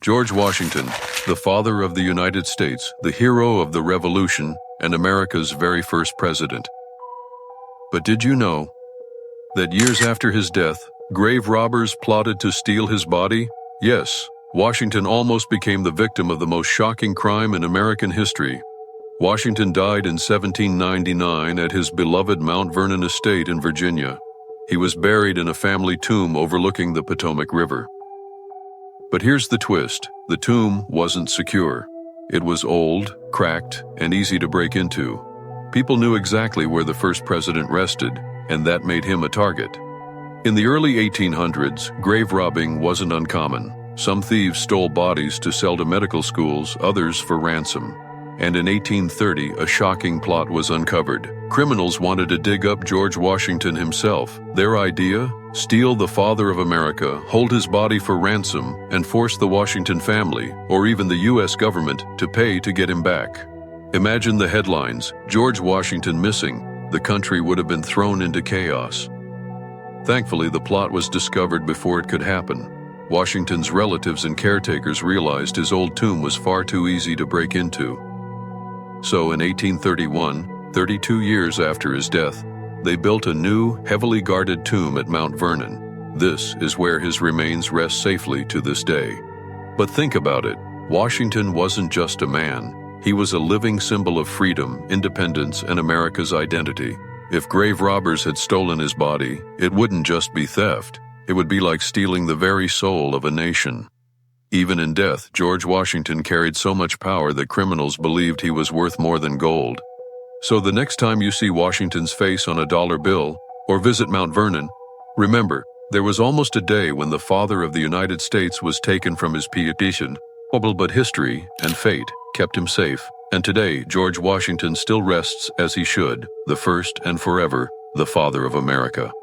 George Washington, the father of the United States, the hero of the Revolution, and America's very first president. But did you know that years after his death, grave robbers plotted to steal his body? Yes, Washington almost became the victim of the most shocking crime in American history. Washington died in 1799 at his beloved Mount Vernon estate in Virginia. He was buried in a family tomb overlooking the Potomac River. But here's the twist. The tomb wasn't secure. It was old, cracked, and easy to break into. People knew exactly where the first president rested, and that made him a target. In the early 1800s, grave robbing wasn't uncommon. Some thieves stole bodies to sell to medical schools, others for ransom. And in 1830, a shocking plot was uncovered. Criminals wanted to dig up George Washington himself. Their idea? Steal the father of America, hold his body for ransom, and force the Washington family, or even the U.S. government, to pay to get him back. Imagine the headlines: George Washington missing. The country would have been thrown into chaos. Thankfully, the plot was discovered before it could happen. Washington's relatives and caretakers realized his old tomb was far too easy to break into. So in 1831, 32 years after his death, they built a new, heavily guarded tomb at Mount Vernon. This is where his remains rest safely to this day. But think about it. Washington wasn't just a man. He was a living symbol of freedom, independence, and America's identity. If grave robbers had stolen his body, it wouldn't just be theft. It would be like stealing the very soul of a nation. Even in death, George Washington carried so much power that criminals believed he was worth more than gold. So the next time you see Washington's face on a dollar bill or visit Mount Vernon, remember, there was almost a day when the father of the United States was taken from his position, but history and fate kept him safe. And today, George Washington still rests as he should, the first and forever, the father of America.